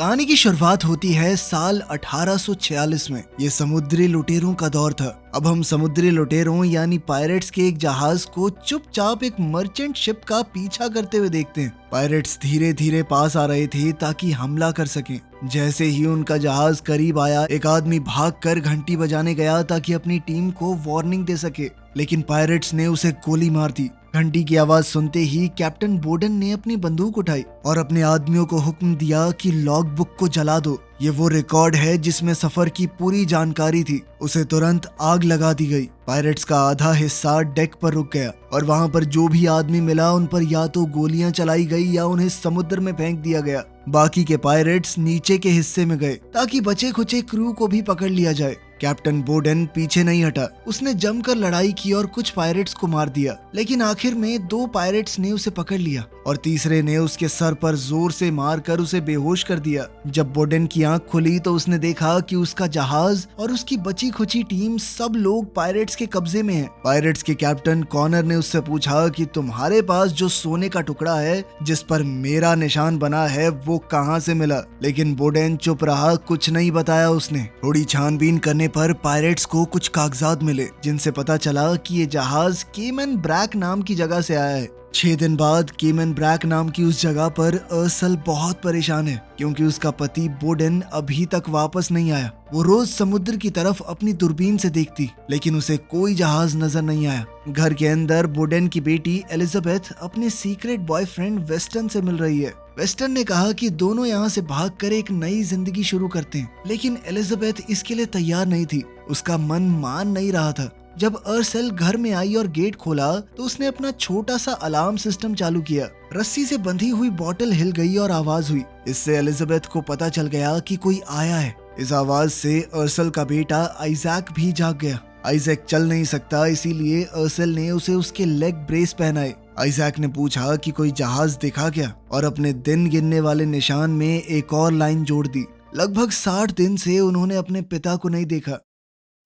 कहानी की शुरुआत होती है साल 1846 में। ये समुद्री लुटेरों का दौर था। अब हम समुद्री लुटेरों यानी पायरेट्स के एक जहाज को चुपचाप एक मर्चेंट शिप का पीछा करते हुए देखते हैं। पायरेट्स धीरे धीरे पास आ रहे थे ताकि हमला कर सकें। जैसे ही उनका जहाज करीब आया, एक आदमी भागकर घंटी बजाने गया ताकि अपनी टीम को वार्निंग दे सके, लेकिन पायरेट्स ने उसे गोली मार दी। घंटी की आवाज सुनते ही कैप्टन बोडेन ने अपनी बंदूक उठाई और अपने आदमियों को हुक्म दिया कि लॉग बुक को जला दो। ये वो रिकॉर्ड है जिसमें सफर की पूरी जानकारी थी। उसे तुरंत आग लगा दी गई। पायरेट्स का आधा हिस्सा डेक पर रुक गया और वहां पर जो भी आदमी मिला उन पर या तो गोलियां चलाई गई या उन्हें समुद्र में फेंक दिया गया। बाकी के पायरेट्स नीचे के हिस्से में गए ताकि बचे खुचे क्रू को भी पकड़ लिया जाए। कैप्टन बोडेन पीछे नहीं हटा। उसने जमकर लड़ाई की और कुछ पायरेट्स को मार दिया, लेकिन आखिर में 2 पायरेट्स ने उसे पकड़ लिया और तीसरे ने उसके सर पर जोर से मारकर उसे बेहोश कर दिया। जब बोडेन की आंख खुली तो उसने देखा कि उसका जहाज और उसकी बची खुची टीम सब लोग पायरेट्स के कब्जे में है। पायरेट्स के कैप्टन कॉनर ने उससे पूछा कि तुम्हारे पास जो सोने का टुकड़ा है जिस पर मेरा निशान बना है वो कहाँ से मिला? लेकिन बोडेन चुप रहा, कुछ नहीं बताया उसने। थोड़ी छानबीन करने पर पायरेट्स को कुछ कागजात मिले जिनसे पता चला कि ये जहाज केमन ब्रैक नाम की जगह से आया है। 6 दिन बाद केमन ब्रैक नाम की उस जगह पर अर्सल बहुत परेशान है क्योंकि उसका पति बोडेन अभी तक वापस नहीं आया। वो रोज समुद्र की तरफ अपनी दूरबीन से देखती, लेकिन उसे कोई जहाज नजर नहीं आया। घर के अंदर बोडेन की बेटी एलिजाबेथ अपने सीक्रेट बॉयफ्रेंड वेस्टन से मिल रही है। वेस्टन ने कहा कि दोनों यहाँ से भागकर एक नई जिंदगी शुरू करते हैं, लेकिन एलिजाबेथ इसके लिए तैयार नहीं थी। उसका मन मान नहीं रहा था। जब अर्सेल घर में आई और गेट खोला तो उसने अपना छोटा सा अलार्म सिस्टम चालू किया। रस्सी से बंधी हुई बोतल हिल गई और आवाज हुई। इससे एलिजाबेथ को पता चल गया कि कोई आया है। इस आवाज से अर्सेल का बेटा आइजैक भी जाग गया। आइजैक चल नहीं सकता, इसीलिए अर्सेल ने उसे उसके लेग ब्रेस पहनाए। आइजैक ने पूछा कि कोई जहाज दिखा क्या, और अपने दिन गिनने वाले निशान में एक और लाइन जोड़ दी। लगभग 60 दिन से उन्होंने अपने पिता को नहीं देखा।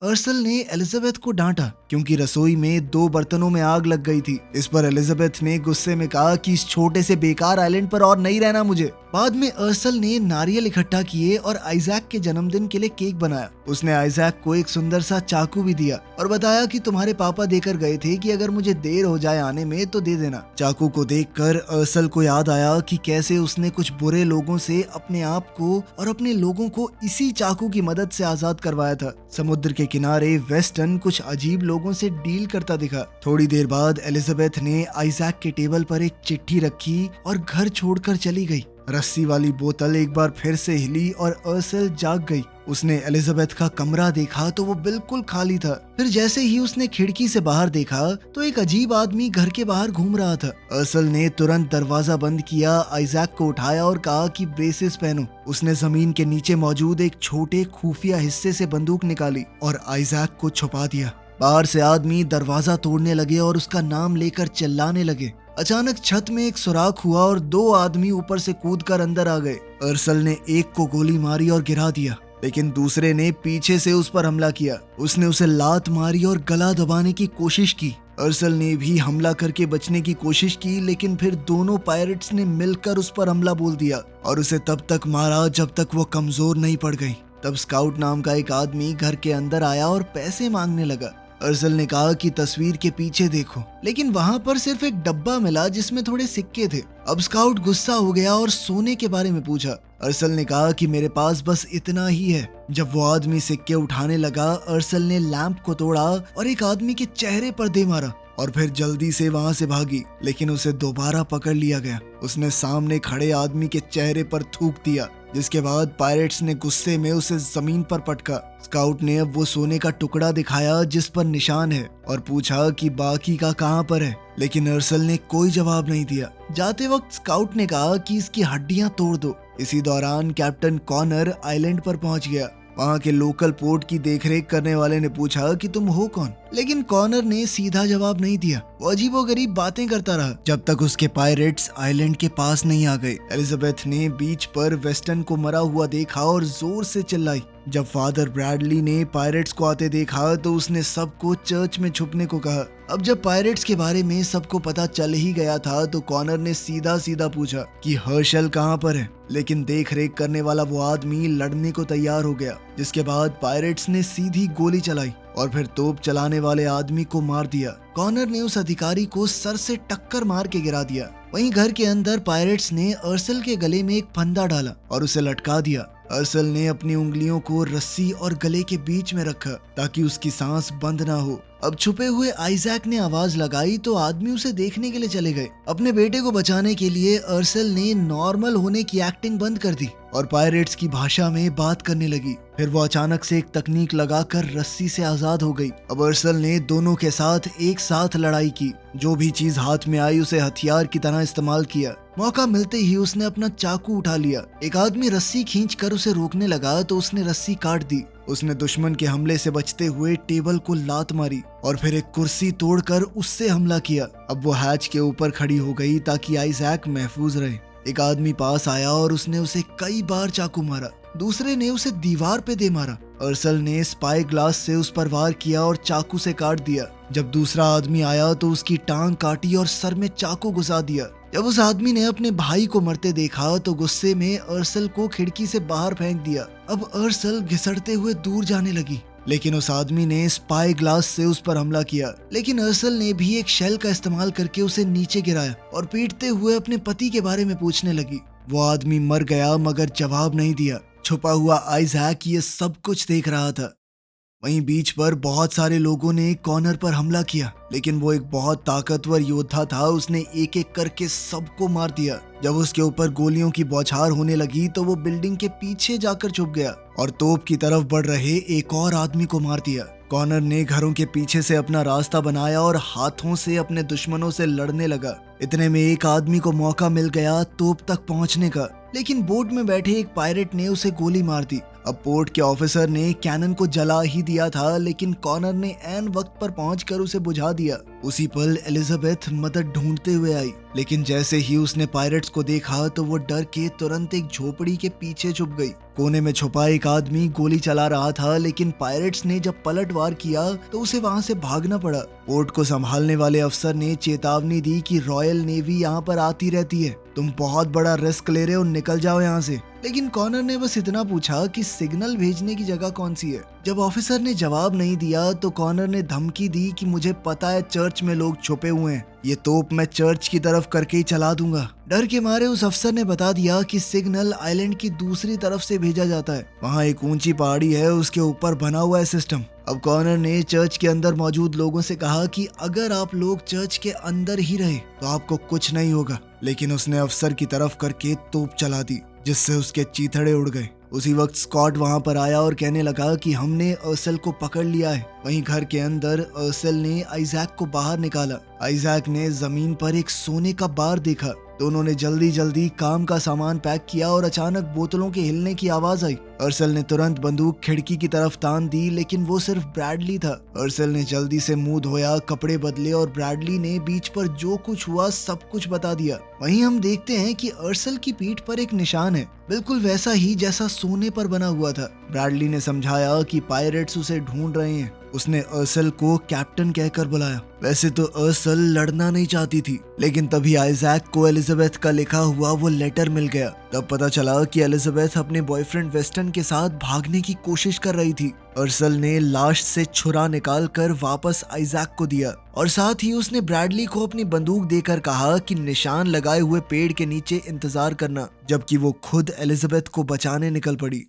अर्सेल ने एलिजाबेथ को डांटा क्योंकि रसोई में 2 बर्तनों में आग लग गई थी। इस पर एलिजाबेथ ने गुस्से में कहा कि इस छोटे से बेकार आइलैंड पर और नहीं रहना मुझे। बाद में अर्सेल ने नारियल इकट्ठा किए और आइजैक के जन्मदिन के लिए केक बनाया। उसने आइजैक को एक सुंदर सा चाकू भी दिया और बताया कि तुम्हारे पापा देकर गए थे कि अगर मुझे देर हो जाए आने में तो दे देना। चाकू को देखकर अर्सेल को याद आया कि कैसे उसने कुछ बुरे लोगों से अपने आप को और अपने लोगों को इसी चाकू की मदद से आजाद करवाया था। समुद्र के किनारे वेस्टन कुछ अजीब लोगों से डील करता दिखा। थोड़ी देर बाद एलिजाबेथ ने आइजैक के टेबल पर एक चिट्ठी रखी और घर छोड़कर चली गई। रस्सी वाली बोतल एक बार फिर से हिली और अर्सेल जाग गई। उसने एलिजाबेथ का कमरा देखा तो वो बिल्कुल खाली था। फिर जैसे ही उसने खिड़की से बाहर देखा तो एक अजीब आदमी घर के बाहर घूम रहा था। अर्सेल ने तुरंत दरवाजा बंद किया, आइजैक को उठाया और कहा कि ब्रेसेस पहनो। उसने जमीन के नीचे मौजूद एक छोटे खुफिया हिस्से से बंदूक निकाली और आइजैक को छुपा दिया। बाहर से आदमी दरवाजा तोड़ने लगे और उसका नाम लेकर चिल्लाने लगे। अचानक छत में एक सुराख हुआ और 2 आदमी ऊपर से कूदकर अंदर आ गए। अर्सेल ने एक को गोली मारी और गिरा दिया, लेकिन दूसरे ने पीछे से उस पर हमला किया। उसने उसे लात मारी और गला दबाने की कोशिश की। अर्सेल ने भी हमला करके बचने की कोशिश की, लेकिन फिर दोनों पायरेट्स ने मिलकर उस पर हमला बोल दिया और उसे तब तक मारा जब तक वो कमजोर नहीं पड़ गई। तब स्काउट नाम का एक आदमी घर के अंदर आया और पैसे मांगने लगा। अर्सेल ने कहा कि तस्वीर के पीछे देखो, लेकिन वहां पर सिर्फ एक डब्बा मिला जिसमें थोड़े सिक्के थे। अब स्काउट गुस्सा हो गया और सोने के बारे में पूछा। अर्सेल ने कहा कि मेरे पास बस इतना ही है। जब वो आदमी सिक्के उठाने लगा, अर्सेल ने लैंप को तोड़ा और एक आदमी के चेहरे पर दे मारा और फिर जल्दी से वहां से भागी, लेकिन उसे दोबारा पकड़ लिया गया। उसने सामने खड़े आदमी के चेहरे पर थूक दिया, जिसके बाद पायरेट्स ने गुस्से में उसे जमीन पर पटका। स्काउट ने अब वो सोने का टुकड़ा दिखाया जिस पर निशान है और पूछा कि बाकी का कहाँ पर है, लेकिन अर्सेल ने कोई जवाब नहीं दिया। जाते वक्त स्काउट ने कहा कि इसकी हड्डियां तोड़ दो। इसी दौरान कैप्टन कॉनर आइलैंड पर पहुंच गया। वहाँ के लोकल पोर्ट की देखरेख करने वाले ने पूछा कि तुम हो कौन, लेकिन कॉनर ने सीधा जवाब नहीं दिया। वो अजीबोगरीब बातें करता रहा जब तक उसके पायरेट्स आइलैंड के पास नहीं आ गए। एलिजाबेथ ने बीच पर वेस्टन को मरा हुआ देखा और जोर से चिल्लाई। जब फादर ब्रैडली ने पायरेट्स को आते देखा तो उसने सबको चर्च में छुपने को कहा। अब जब पायरेट्स के बारे में सबको पता चल ही गया था तो कॉनर ने सीधा सीधा पूछा कि हर्शल कहाँ पर है, लेकिन देख रेख करने वाला वो आदमी लड़ने को तैयार हो गया। जिसके बाद पायरेट्स ने सीधी गोली चलाई और फिर तोप चलाने वाले आदमी को मार दिया। कॉनर ने उस अधिकारी को सर से टक्कर मार के गिरा दिया। वहीं घर के अंदर पायरेट्स ने अर्सल के गले में एक फंदा डाला और उसे लटका दिया। अर्सल ने अपनी उंगलियों को रस्सी और गले के बीच में रखा ताकि उसकी सांस बंद ना हो। अब छुपे हुए आइजैक ने आवाज लगाई तो आदमी उसे देखने के लिए चले गए। अपने बेटे को बचाने के लिए अर्सल ने नॉर्मल होने की एक्टिंग बंद कर दी और पायरेट्स की भाषा में बात करने लगी। फिर वो अचानक से एक तकनीक लगाकर रस्सी से आजाद हो गई। अब अर्सल ने दोनों के साथ एक साथ लड़ाई की। जो भी चीज हाथ में आई उसे हथियार की तरह इस्तेमाल किया। मौका मिलते ही उसने अपना चाकू उठा लिया। एक आदमी रस्सी खींचकर उसे रोकने लगा तो उसने रस्सी काट दी। उसने दुश्मन के हमले से बचते हुए टेबल को लात मारी और फिर एक कुर्सी तोड़कर उससे हमला किया। अब वो हैच के ऊपर खड़ी हो गई ताकि आइजैक महफूज रहे। एक आदमी पास आया और उसने उसे कई बार चाकू मारा। दूसरे ने उसे दीवार पे दे मारा। अर्सल ने स्पाई ग्लास से उस पर वार किया और चाकू से काट दिया। जब दूसरा आदमी आया तो उसकी टांग काटी और सर में चाकू घुसा दिया। जब उस आदमी ने अपने भाई को मरते देखा तो गुस्से में अर्सल को खिड़की से बाहर फेंक दिया। अब अर्सल घिसटते हुए दूर जाने लगी, लेकिन उस आदमी ने स्पाई ग्लास से उस पर हमला किया। लेकिन अर्सल ने भी एक शेल का इस्तेमाल करके उसे नीचे गिराया और पीटते हुए अपने पति के बारे में पूछने लगी। वो आदमी मर गया मगर जवाब नहीं दिया। छुपा हुआ आइजैक ये सब कुछ देख रहा था। वहीं बीच पर बहुत सारे लोगों ने कॉनर पर हमला किया, लेकिन वो एक बहुत ताकतवर योद्धा था। उसने एक एक करके सबको मार दिया। जब उसके ऊपर गोलियों की बौछार होने लगी तो वो बिल्डिंग के पीछे जाकर छुप गया और तोप की तरफ बढ़ रहे एक और आदमी को मार दिया। कॉनर ने घरों के पीछे से अपना रास्ता बनाया और हाथों से अपने दुश्मनों से लड़ने लगा। इतने में एक आदमी को मौका मिल गया तोप तक पहुंचने का, लेकिन बोट में बैठे एक पायरेट ने उसे गोली मार दी। अब पोर्ट के ऑफिसर ने कैनन को जला ही दिया था, लेकिन कॉनर ने ऐन वक्त पर पहुंचकर उसे बुझा दिया। उसी पल एलिजाबेथ मदद ढूंढते हुए आई, लेकिन जैसे ही उसने पायरेट्स को देखा तो वो डर के तुरंत एक झोपड़ी के पीछे छुप गई। कोने में छुपा एक आदमी गोली चला रहा था, लेकिन पायरेट्स ने जब पलटवार किया तो उसे वहां से भागना पड़ा। पोर्ट को संभालने वाले अफसर ने चेतावनी दी कि रॉयल नेवी यहाँ पर आती रहती है, तुम बहुत बड़ा रिस्क ले रहे हो, निकल जाओ यहाँ से। लेकिन कॉनर ने बस इतना पूछा कि सिग्नल भेजने की जगह कौन सी है। जब ऑफिसर ने जवाब नहीं दिया तो कॉनर ने धमकी दी कि मुझे पता है चर्च में लोग छुपे हुए हैं, ये तोप मैं चर्च की तरफ करके ही चला दूंगा। डर के मारे उस अफसर ने बता दिया कि सिग्नल आइलैंड की दूसरी तरफ से भेजा जाता है। वहाँ एक ऊंची पहाड़ी है, उसके ऊपर बना हुआ है सिस्टम। अब कॉनर ने चर्च के अंदर मौजूद लोगों से कहा कि अगर आप लोग चर्च के अंदर ही रहे तो आपको कुछ नहीं होगा, लेकिन उसने अफसर की तरफ करके तोप चला दी, जिससे उसके चीथड़े उड़ गए। उसी वक्त स्कॉट वहां पर आया और कहने लगा कि हमने अर्सल को पकड़ लिया है। वहीं घर के अंदर अर्सल ने आइजैक को बाहर निकाला। आइजैक ने जमीन पर एक सोने का बार देखा। दोनों ने जल्दी जल्दी काम का सामान पैक किया और अचानक बोतलों के हिलने की आवाज आई। अर्सल ने तुरंत बंदूक खिड़की की तरफ तान दी, लेकिन वो सिर्फ ब्रैडली था। अर्सल ने जल्दी से मुंह धोया, कपड़े बदले और ब्रैडली ने बीच पर जो कुछ हुआ सब कुछ बता दिया। वहीं हम देखते हैं कि अर्सल की पीठ पर एक निशान है, बिल्कुल वैसा ही जैसा सोने पर बना हुआ था। ब्रैडली ने समझाया कि पायरेट्स उसे ढूंढ रहे हैं। उसने अर्सल को कैप्टन कहकर बुलाया। वैसे तो अर्सल लड़ना नहीं चाहती थी, लेकिन तभी आइजैक को एलिजाबेथ का लिखा हुआ वो लेटर मिल गया। तब पता चला कि एलिजाबेथ अपने बॉयफ्रेंड वेस्टन के साथ भागने की कोशिश कर रही थी। अर्सल ने लाश से छुरा निकालकर वापस आइजैक को दिया और साथ ही उसने ब्रैडली को अपनी बंदूक देकर कहा कि निशान लगाए हुए पेड़ के नीचे इंतजार करना, जबकि वो खुद एलिजाबेथ को बचाने निकल पड़ी।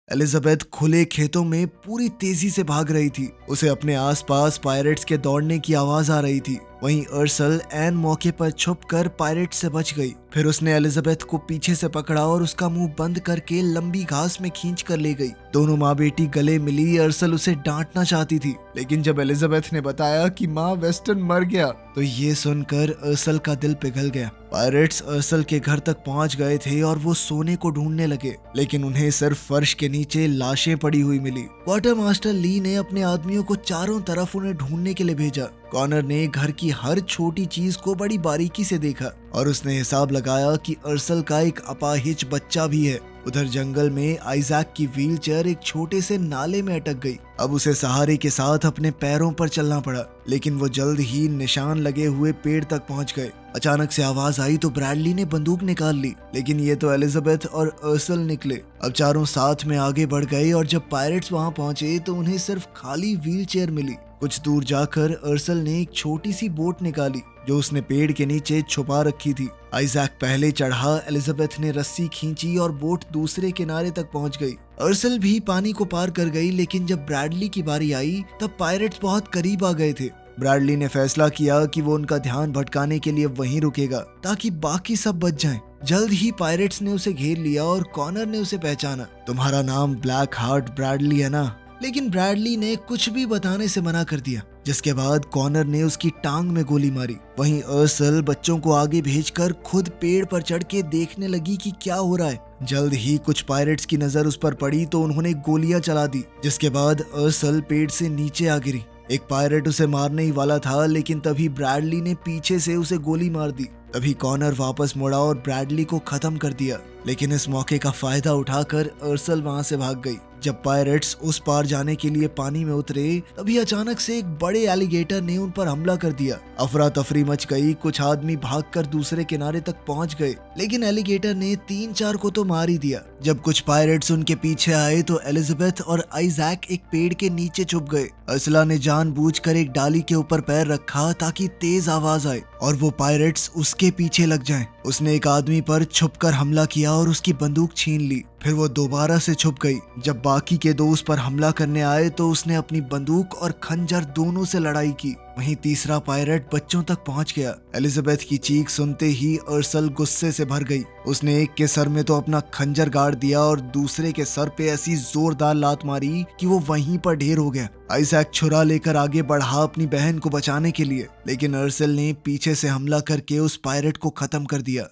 एलिजाबेथ खुले खेतों में पूरी तेजी से भाग रही थी। उसे अपने आसपास पायरेट्स के दौड़ने की आवाज आ रही थी। वहीं अर्सल एन मौके पर छुपकर पायरेट से बच गई। फिर उसने एलिजाबेथ को पीछे से पकड़ा और उसका मुंह बंद करके लंबी घास में खींच कर ले गई। दोनों माँ बेटी गले मिली। अर्सल उसे डांटना चाहती थी, लेकिन जब एलिजाबेथ ने बताया कि माँ वेस्टन मर गया तो ये सुनकर अर्सल का दिल पिघल गया। पायरेट्स अर्सल के घर तक पहुंच गए थे और वो सोने को ढूंढने लगे, लेकिन उन्हें सिर्फ फर्श के नीचे लाशें पड़ी हुई मिली। क्वार्टर मास्टर ली ने अपने आदमियों को चारों तरफ उन्हें ढूंढने के लिए भेजा। कॉनर ने घर की हर छोटी चीज को बड़ी बारीकी से देखा और उसने हिसाब लगाया कि अर्सल का एक अपाहिज बच्चा भी है। उधर जंगल में आइजैक की व्हीलचेयर एक छोटे से नाले में अटक गई। अब उसे सहारे के साथ अपने पैरों पर चलना पड़ा, लेकिन वो जल्द ही निशान लगे हुए पेड़ तक पहुंच गए। अचानक से आवाज आई तो ब्रैडली ने बंदूक निकाल ली, लेकिन ये तो एलिजाबेथ और अर्सल निकले। अब चारों साथ में आगे बढ़ गए और जब पायरेट्स वहां पहुंचे तो उन्हें सिर्फ खाली व्हीलचेयर मिली। कुछ दूर जाकर अर्सल ने एक छोटी सी बोट निकाली जो उसने पेड़ के नीचे छुपा रखी थी। आइजैक पहले चढ़ा, एलिजाबेथ ने रस्सी खींची और बोट दूसरे किनारे तक पहुंच गई। अर्सल भी पानी को पार कर गई, लेकिन जब ब्रैडली की बारी आई तब पायरेट्स बहुत करीब आ गए थे। ब्रैडली ने फैसला किया कि वो उनका ध्यान भटकाने के लिए वहीं रुकेगा ताकि बाकी सब बच जाएं। जल्द ही पायरेट्स ने उसे घेर लिया और कॉनर ने उसे पहचाना। तुम्हारा नाम ब्लैक हार्ट ब्रैडली है ना? लेकिन ब्रैडली ने कुछ भी बताने से मना कर दिया, जिसके बाद कॉनर ने उसकी टांग में गोली मारी। वहीं अर्सल बच्चों को आगे भेजकर खुद पेड़ पर चढ़ के देखने लगी कि क्या हो रहा है। जल्द ही कुछ पायरेट्स की नजर उस पर पड़ी तो उन्होंने गोलियां चला दी, जिसके बाद अर्सल पेड़ से नीचे आ गिरी। एक पायरेट उसे मारने ही वाला था, लेकिन तभी ब्रैडली ने पीछे से उसे गोली मार दी। तभी कॉनर वापस मुड़ा और ब्रैडली को खत्म कर दिया, लेकिन इस मौके का फायदा उठाकर अर्सल वहां से भाग गई। जब पायरेट्स उस पार जाने के लिए पानी में उतरे तभी अचानक से एक बड़े एलिगेटर ने उन पर हमला कर दिया। अफरा तफरी मच गई। कुछ आदमी भागकर दूसरे किनारे तक पहुंच गए, लेकिन एलिगेटर ने 3-4 को तो मार ही दिया। जब कुछ पायरेट्स उनके पीछे आए तो एलिजाबेथ और आइजैक एक पेड़ के नीचे छुप गए। अर्सला ने जानबूझकर एक डाली के ऊपर पैर रखा ताकि तेज आवाज आए और वो पायरेट्स उसके पीछे लग जाएं। उसने एक आदमी पर छुपकर हमला किया और उसकी बंदूक छीन ली। फिर वो दोबारा से छुप गई। जब बाकी के दो उस पर हमला करने आए तो उसने अपनी बंदूक और खंजर दोनों से लड़ाई की। वहीं तीसरा पायरेट बच्चों तक पहुंच गया। एलिजाबेथ की चीख सुनते ही अर्सल गुस्से से भर गई। उसने एक के सर में तो अपना खंजर गाड़ दिया और दूसरे के सर पे ऐसी जोरदार लात मारी कि वो वहीं पर ढेर हो गया। आइजैक छुरा लेकर आगे बढ़ा अपनी बहन को बचाने के लिए, लेकिन अर्सल ने पीछे से हमला करके उस पायरेट को खत्म कर दिया।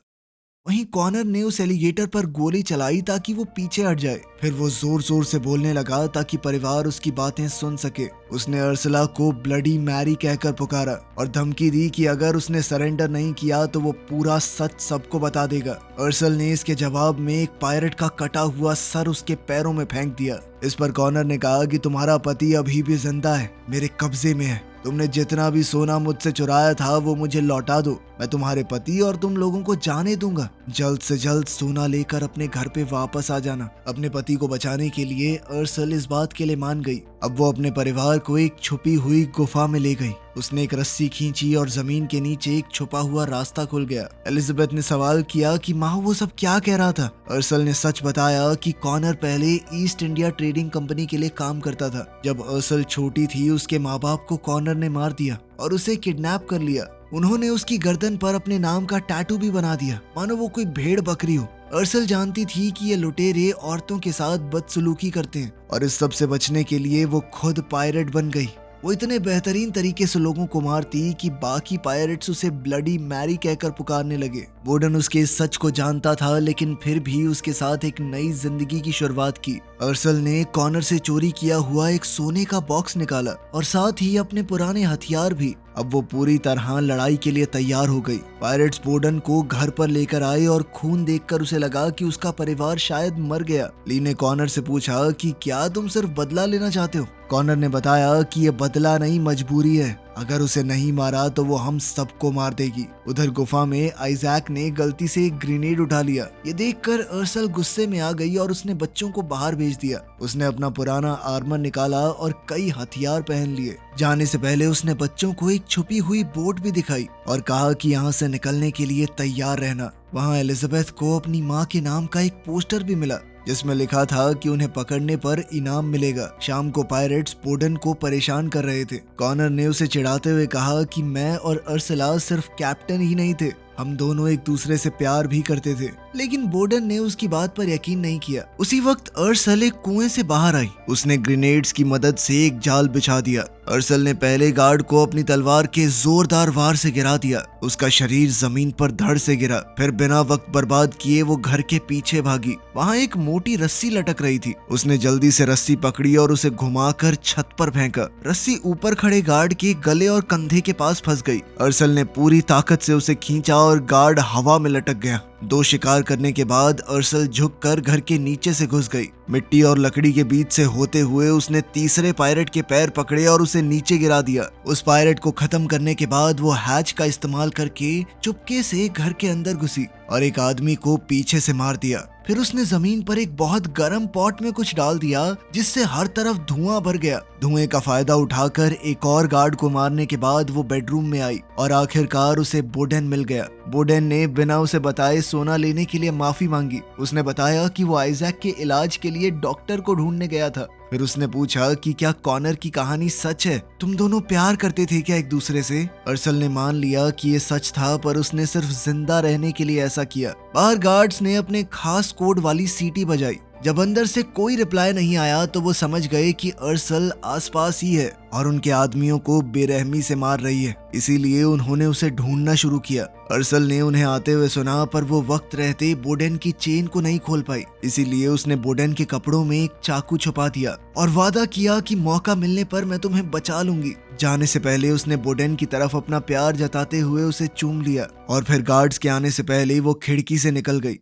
वहीं कॉनर ने उस एलिगेटर पर गोली चलाई ताकि वो पीछे हट जाए। फिर वो जोर जोर से बोलने लगा ताकि परिवार उसकी बातें सुन सके। उसने अर्सला को ब्लडी मैरी कहकर पुकारा और धमकी दी कि अगर उसने सरेंडर नहीं किया तो वो पूरा सच सबको बता देगा। अर्सल ने इसके जवाब में एक पायरेट का कटा हुआ सर उसके पैरों में फेंक दिया। इस पर कॉनर ने कहा कि तुम्हारा पति अभी भी जिंदा है, मेरे कब्जे में है। तुमने जितना भी सोना मुझसे चुराया था वो मुझे लौटा दो। मैं तुम्हारे पति और तुम लोगों को जाने दूंगा। जल्द से जल्द सोना लेकर अपने घर पे वापस आ जाना। अपने पति को बचाने के लिए अर्सल इस बात के लिए मान गई। अब वो अपने परिवार को एक छुपी हुई गुफा में ले गई। उसने एक रस्सी खींची और जमीन के नीचे एक छुपा हुआ रास्ता खुल गया। एलिजाबेथ ने सवाल किया कि माँ वो सब क्या कह रहा था। अर्सल ने सच बताया कि कॉनर पहले ईस्ट इंडिया ट्रेडिंग कंपनी के लिए काम करता था। जब अर्सल छोटी थी उसके माँ बाप को कॉनर ने मार दिया और उसे किडनैप कर लिया। उन्होंने उसकी गर्दन पर अपने नाम का टैटू भी बना दिया, मानो वो कोई भेड़ बकरी हो। अर्सल जानती थी कि ये लुटेरे औरतों के साथ बदसलूकी करते हैं और इस सब से बचने के लिए वो खुद पायरेट बन गई। वो इतने बेहतरीन तरीके से लोगों को मारती कि बाकी पायरेट्स उसे ब्लडी मैरी कहकर पुकारने लगे। बोर्डन उसके इस सच को जानता था, लेकिन फिर भी उसके साथ एक नई जिंदगी की शुरुआत की। अर्सल ने कॉनर से चोरी किया हुआ एक सोने का बॉक्स निकाला और साथ ही अपने पुराने हथियार भी। अब वो पूरी तरह लड़ाई के लिए तैयार हो गई। पायरेट्स बोर्डन को घर पर लेकर आए और खून देखकर उसे लगा कि उसका परिवार शायद मर गया। ली ने कॉनर से पूछा कि क्या तुम सिर्फ बदला लेना चाहते हो? कॉनर ने बताया कि ये बदला नहीं, मजबूरी है। अगर उसे नहीं मारा तो वो हम सबको मार देगी। उधर गुफा में आइजैक ने गलती से एक ग्रेनेड उठा लिया। ये देखकर अर्सल गुस्से में आ गई और उसने बच्चों को बाहर भेज दिया। उसने अपना पुराना आर्मर निकाला और कई हथियार पहन लिए। जाने से पहले उसने बच्चों को एक छुपी हुई बोट भी दिखाई और कहा कि यहाँ से निकलने के लिए तैयार रहना। वहाँ एलिजाबेथ को अपनी माँ के नाम का एक पोस्टर भी मिला जिसमें लिखा था कि उन्हें पकड़ने पर इनाम मिलेगा। शाम को पायरेट्स बोडेन को परेशान कर रहे थे। कॉनर ने उसे चिढ़ाते हुए कहा कि मैं और अर्सला सिर्फ कैप्टन ही नहीं थे, हम दोनों एक दूसरे से प्यार भी करते थे। लेकिन बोडेन ने उसकी बात पर यकीन नहीं किया। उसी वक्त अर्सल एक कुएं से बाहर आई। उसने ग्रेनेड्स की मदद से एक जाल बिछा दिया। अर्सल ने पहले गार्ड को अपनी तलवार के जोरदार वार से गिरा दिया। उसका शरीर जमीन पर धड़ से गिरा। फिर बिना वक्त बर्बाद किए वो घर के पीछे भागी। वहाँ एक मोटी रस्सी लटक रही थी। उसने जल्दी से रस्सी पकड़ी और उसे घुमाकर छत पर फेंका। रस्सी ऊपर खड़े गार्ड के गले और कंधे के पास फंस गई। अर्सल ने पूरी ताकत से उसे खींचा और गार्ड हवा में लटक गया। 2 शिकार करने के बाद अर्सल झुककर घर के नीचे से घुस गई। मिट्टी और लकड़ी के बीच से होते हुए उसने तीसरे पायरेट के पैर पकड़े और उसे नीचे गिरा दिया। उस पायरेट को खत्म करने के बाद वो हैच का इस्तेमाल करके चुपके से घर के अंदर घुसी और एक आदमी को पीछे से मार दिया। फिर उसने जमीन पर एक बहुत गर्म पॉट में कुछ डाल दिया जिससे हर तरफ धुआं भर गया। धुएं का फायदा उठाकर एक और गार्ड को मारने के बाद वो बेडरूम में आई और आखिरकार उसे बोडेन मिल गया। बोडेन ने बिना उसे बताए सोना लेने के लिए माफी मांगी। उसने बताया कि वो आइजैक के इलाज के लिए डॉक्टर को ढूंढने गया था। फिर उसने पूछा कि क्या कॉनर की कहानी सच है, तुम दोनों प्यार करते थे क्या एक दूसरे से। अर्सल ने मान लिया कि ये सच था, पर उसने सिर्फ जिंदा रहने के लिए ऐसा किया। बाहर गार्ड्स ने अपने खास कोड वाली सीटी बजाई। जब अंदर से कोई रिप्लाई नहीं आया तो वो समझ गए कि अर्सल आसपास ही है और उनके आदमियों को बेरहमी से मार रही है। इसीलिए उन्होंने उसे ढूंढना शुरू किया। अर्सल ने उन्हें आते हुए सुना, पर वो वक्त रहते बोडेन की चेन को नहीं खोल पाई। इसीलिए उसने बोडेन के कपड़ों में एक चाकू छुपा दिया और वादा किया कि मौका मिलने पर मैं तुम्हें बचा लूंगी। जाने से पहले उसने बोडेन की तरफ अपना प्यार जताते हुए उसे चूम लिया और फिर गार्ड्स के आने से पहले वो खिड़की से निकल गई।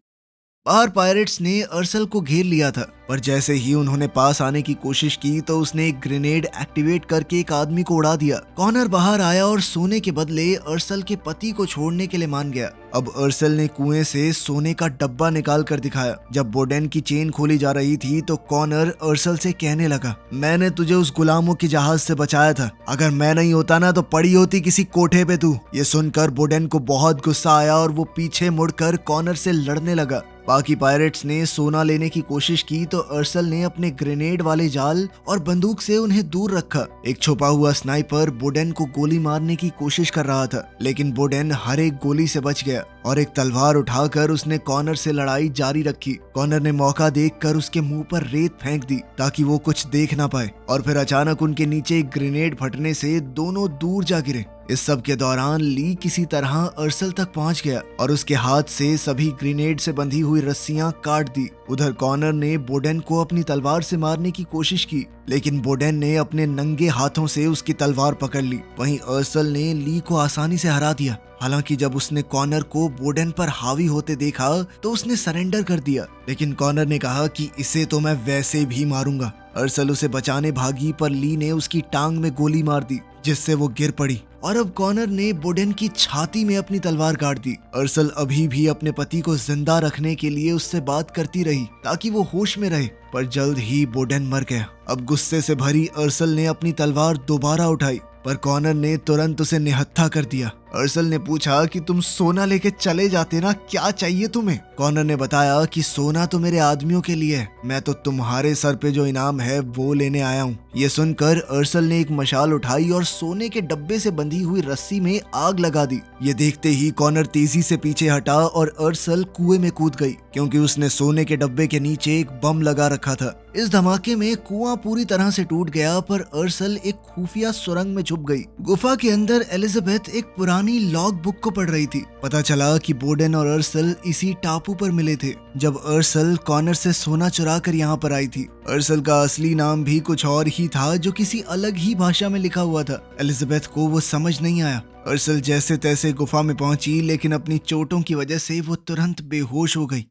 बाहर पायरेट्स ने अर्सल को घेर लिया था, पर जैसे ही उन्होंने पास आने की कोशिश की तो उसने एक ग्रेनेड एक्टिवेट करके एक आदमी को उड़ा दिया। कॉनर बाहर आया और सोने के बदले अर्सल के पति को छोड़ने के लिए मान गया। अब अर्सल ने कुएं से सोने का डब्बा निकाल कर दिखाया। जब बोडेन की चेन खोली जा रही थी तो कॉनर अर्सल से कहने लगा, मैंने तुझे उस गुलामों के जहाज से बचाया था, अगर मैं नहीं होता ना तो पड़ी होती किसी कोठे पे तू। ये सुनकर बोडेन को बहुत गुस्सा आया और वो पीछे मुड़कर कॉनर से लड़ने लगा। बाकी पायरेट्स ने सोना लेने की कोशिश की तो अर्सल ने अपने ग्रेनेड वाले जाल और बंदूक से उन्हें दूर रखा। एक छुपा हुआ स्नाइपर बोडेन को गोली मारने की कोशिश कर रहा था, लेकिन बोडेन हर एक गोली से बच गया और एक तलवार उठाकर उसने कॉनर से लड़ाई जारी रखी। कॉनर ने मौका देखकर उसके मुंह पर रेत फेंक दी ताकि वो कुछ देख ना पाए और फिर अचानक उनके नीचे एक ग्रेनेड फटने से दोनों दूर जा गिरे। इस सब के दौरान ली किसी तरह अर्सल तक पहुंच गया और उसके हाथ से सभी ग्रेनेड से बंधी हुई रस्सियां काट दी। उधर कॉनर ने बोडेन को अपनी तलवार से मारने की कोशिश की, लेकिन बोडेन ने अपने नंगे हाथों से उसकी तलवार पकड़ ली। वहीं अर्सल ने ली को आसानी से हरा दिया। हालांकि जब उसने कॉनर को बोडेन पर हावी होते देखा तो उसने सरेंडर कर दिया, लेकिन कॉनर ने कहा कि इसे तो मैं वैसे भी मारूंगा। अर्सल उसे बचाने भागी, पर ली ने उसकी टांग में गोली मार दी जिससे वो गिर पड़ी और अब कॉनर ने बोडेन की छाती में अपनी तलवार गाड़ दी। अर्सल अभी भी अपने पति को जिंदा रखने के लिए उससे बात करती रही ताकि वो होश में रहे, पर जल्द ही बोडेन मर गया। अब गुस्से से भरी अर्सल ने अपनी तलवार दोबारा उठाई, पर कॉनर ने तुरंत उसे निहत्था कर दिया। अर्सल ने पूछा कि तुम सोना लेके चले जाते ना, क्या चाहिए तुम्हें। कॉनर ने बताया कि सोना तो मेरे आदमियों के लिए है, मैं तो तुम्हारे सर पे जो इनाम है वो लेने आया हूँ। ये सुनकर अर्सल ने एक मशाल उठाई और सोने के डब्बे से बंधी हुई रस्सी में आग लगा दी। ये देखते ही कॉनर तेजी से पीछे हटा और अर्सल कुएं में कूद गई, क्योंकि उसने सोने के डब्बे के नीचे एक बम लगा रखा था। इस धमाके में कुआं पूरी तरह से टूट गया, पर अर्सल एक खुफिया सुरंग में छुप गई। गुफा के अंदर एलिजाबेथ एक पुरानी लॉग बुक को पढ़ रही थी। पता चला कि बोडेन और अर्सल इसी टापू पर मिले थे जब अर्सल कॉनर से सोना चुरा कर यहाँ पर आई थी। अर्सल का असली नाम भी कुछ और ही था जो किसी अलग ही भाषा में लिखा हुआ था। एलिजाबेथ को वो समझ नहीं आया। अर्सल जैसे तैसे गुफा में पहुंची, लेकिन अपनी चोटों की वजह से वो तुरंत बेहोश हो गई।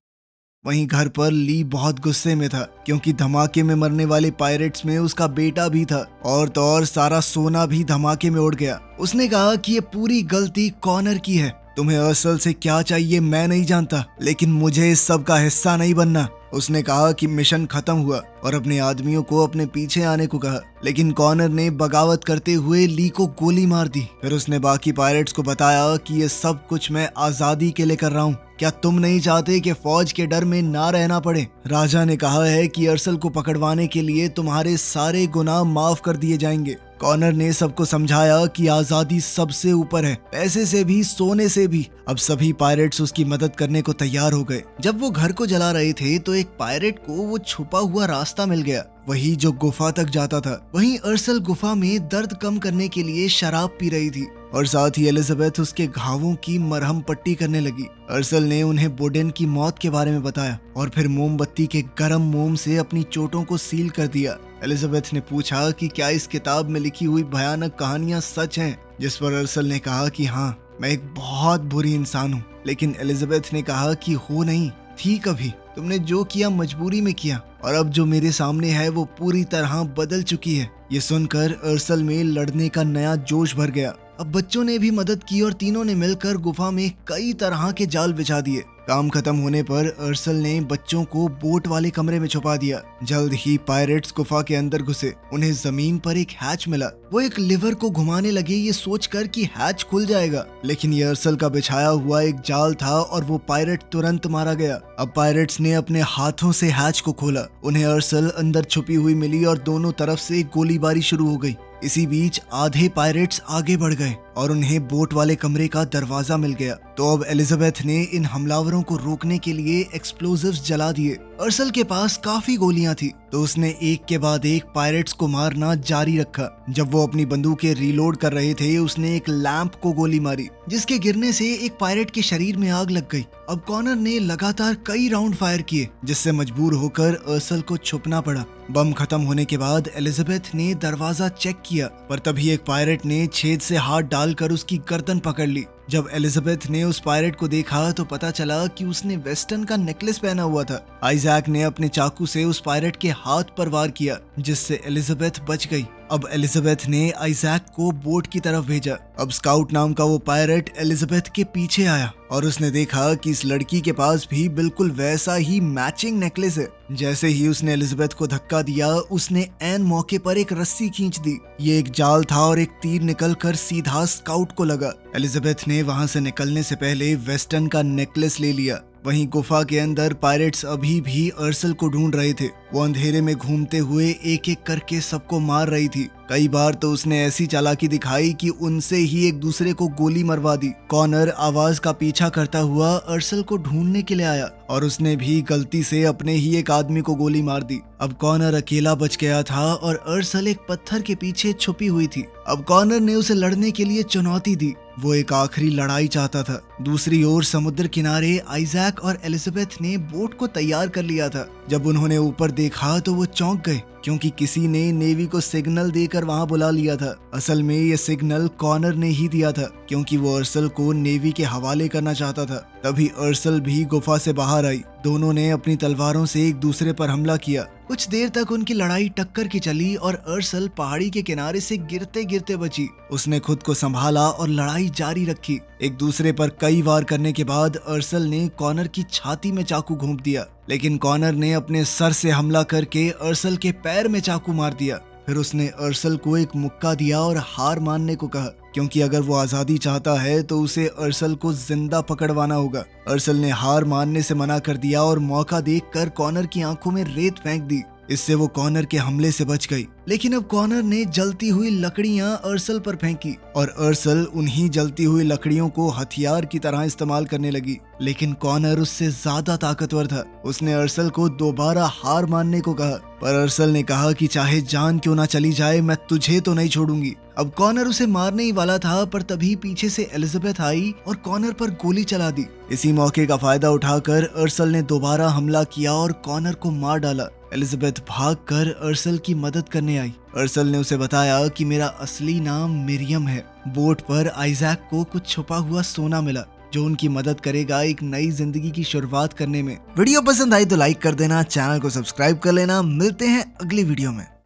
वहीं घर पर ली बहुत गुस्से में था, क्योंकि धमाके में मरने वाले पायरेट्स में उसका बेटा भी था और तो और सारा सोना भी धमाके में उड़ गया। उसने कहा कि ये पूरी गलती कॉनर की है। तुम्हें अर्सल से क्या चाहिए मैं नहीं जानता, लेकिन मुझे इस सब का हिस्सा नहीं बनना। उसने कहा कि मिशन खत्म हुआ और अपने आदमियों को अपने पीछे आने को कहा, लेकिन कॉनर ने बगावत करते हुए ली को गोली मार दी। फिर उसने बाकी पायरेट्स को बताया कि ये सब कुछ मैं आजादी के लिए कर रहा हूँ, क्या तुम नहीं चाहते कि फौज के डर में ना रहना पड़े? राजा ने कहा है कि अर्सल को पकड़वाने के लिए तुम्हारे सारे गुनाह माफ कर दिए जाएंगे। कॉनर ने सबको समझाया कि आजादी सबसे ऊपर है, पैसे से भी, सोने से भी। अब सभी पायरेट्स उसकी मदद करने को तैयार हो गए। जब वो घर को जला रहे थे तो एक पायरेट को वो छुपा हुआ रास्ता मिल गया, वही जो गुफा तक जाता था। वहीं अर्सल गुफा में दर्द कम करने के लिए शराब पी रही थी और साथ ही एलिजाबेथ उसके घावों की मरहम पट्टी करने लगी। अर्सल ने उन्हें बोडेन की मौत के बारे में बताया और फिर मोमबत्ती के गर्म मोम से अपनी चोटों को सील कर दिया। एलिजाबेथ ने पूछा कि क्या इस किताब में लिखी हुई भयानक कहानियां सच हैं, जिस पर अर्सल ने कहा कि हाँ, मैं एक बहुत बुरी इंसान हूँ। लेकिन एलिजाबेथ ने कहा कि हो नहीं, थी कभी। तुमने जो किया मजबूरी में किया और अब जो मेरे सामने है वो पूरी तरह बदल चुकी है। ये सुनकर अर्सल में लड़ने का नया जोश भर गया। अब बच्चों ने भी मदद की और तीनों ने मिलकर गुफा में कई तरह के जाल बिछा दिए। काम खत्म होने पर अर्सल ने बच्चों को बोट वाले कमरे में छुपा दिया। जल्द ही पायरेट्स गुफा के अंदर घुसे। उन्हें जमीन पर एक हैच मिला। वो एक लिवर को घुमाने लगे ये सोचकर कि हैच खुल जाएगा, लेकिन ये अर्सल का बिछाया हुआ एक जाल था और वो पायरेट तुरंत मारा गया। अब पायरेट्स ने अपने हाथों से हैच को खोला। उन्हें अर्सल अंदर छुपी हुई मिली और दोनों तरफ से गोलीबारी शुरू हो गई। इसी बीच आधे पायरेट्स आगे बढ़ गए और उन्हें बोट वाले कमरे का दरवाजा मिल गया। तो अब एलिजाबेथ ने इन हमलावरों को रोकने के लिए एक्सप्लोजिव्स जला दिए। अर्सल के पास काफी गोलियां थी तो उसने एक के बाद एक पायरेट्स को मारना जारी रखा। जब वो अपनी बंदूकें रीलोड कर रहे थे उसने एक लैंप को गोली मारी, जिसके गिरने से एक पायरेट के शरीर में आग लग गई। अब कॉनर ने लगातार कई राउंड फायर किए, जिससे मजबूर होकर अर्सल को छुपना पड़ा। बम खत्म होने के बाद एलिजाबेथ ने दरवाजा चेक किया, पर तभी एक पायरेट ने छेद से हाथ डालकर उसकी गर्दन पकड़ ली। जब एलिजाबेथ ने उस पायरेट को देखा तो पता चला कि उसने वेस्टर्न का नेकलेस पहना हुआ था। आइजैक ने अपने चाकू से उस पायरेट के हाथ पर वार किया, जिससे एलिजाबेथ बच गई। अब एलिजाबेथ ने आइजैक को बोट की तरफ भेजा। अब स्काउट नाम का वो पायरेट एलिजाबेथ के पीछे आया और उसने देखा कि इस लड़की के पास भी बिल्कुल वैसा ही मैचिंग नेकलेस है। जैसे ही उसने एलिजाबेथ को धक्का दिया उसने ऐन मौके पर एक रस्सी खींच दी। ये एक जाल था और एक तीर निकलकर सीधा स्काउट को लगा। एलिजाबेथ ने वहां से निकलने से पहले वेस्टर्न का नेकलेस ले लिया। वहीं गुफा के अंदर पायरेट्स अभी भी अर्सल को ढूंढ रहे थे। वो अंधेरे में घूमते हुए एक एक करके सबको मार रही थी। कई बार तो उसने ऐसी चालाकी दिखाई कि उनसे ही एक दूसरे को गोली मरवा दी। कॉनर आवाज का पीछा करता हुआ अर्सल को ढूंढने के लिए आया और उसने भी गलती से अपने ही एक आदमी को गोली मार दी। अब कॉनर अकेला बच गया था और अर्सल एक पत्थर के पीछे छुपी हुई थी। अब कॉनर ने उसे लड़ने के लिए चुनौती दी। वो एक आखिरी लड़ाई चाहता था। दूसरी ओर समुद्र किनारे आइजैक और एलिजाबेथ ने बोट को तैयार कर लिया था। जब उन्होंने ऊपर देखा तो वो चौंक गए, क्योंकि किसी ने नेवी को सिग्नल देकर वहां बुला लिया था। असल में ये सिग्नल कॉनर ने ही दिया था, क्योंकि वो अर्सल को नेवी के हवाले करना चाहता था। तभी अर्सल भी गुफा से बाहर आई। दोनों ने अपनी तलवारों से एक दूसरे पर हमला किया। कुछ देर तक उनकी लड़ाई टक्कर की चली और अर्सल पहाड़ी के किनारे से गिरते गिरते बची। उसने खुद को संभाला और लड़ाई जारी रखी। एक दूसरे पर कई वार करने के बाद अर्सल ने कॉनर की छाती में चाकू घोंप दिया, लेकिन कॉनर ने अपने सर से हमला करके अर्सल के पैर में चाकू मार दिया। फिर उसने अर्सल को एक मुक्का दिया और हार मानने को कहा, क्योंकि अगर वो आजादी चाहता है तो उसे अर्सल को जिंदा पकड़वाना होगा। अर्सल ने हार मानने से मना कर दिया और मौका देखकर कॉनर की आंखों में रेत फेंक दी। इससे वो कॉनर के हमले से बच गई। लेकिन अब कॉनर ने जलती हुई लकड़ियां अर्सल पर फेंकी और अर्सल उन्हीं जलती हुई लकड़ियों को हथियार की तरह इस्तेमाल करने लगी। लेकिन कॉनर उससे ज्यादा ताकतवर था। उसने अर्सल को दोबारा हार मानने को कहा, पर अर्सल ने कहा कि चाहे जान क्यों ना चली जाए, मैं तुझे तो नहीं छोड़ूंगी। अब कॉनर उसे मारने ही वाला था, पर तभी पीछे से एलिजाबेथ आई और कॉनर पर गोली चला दी। इसी मौके का फायदा उठाकर अर्सल ने दोबारा हमला किया और कॉनर को मार डाला। एलिजाबेथ भागकर अर्सल की मदद करने आई। अर्सल ने उसे बताया कि मेरा असली नाम मिरियम है। बोट पर आइजैक को कुछ छुपा हुआ सोना मिला, जो उनकी मदद करेगा एक नई जिंदगी की शुरुआत करने में। वीडियो पसंद आई तो लाइक कर देना, चैनल को सब्सक्राइब कर लेना। मिलते हैं अगली वीडियो में।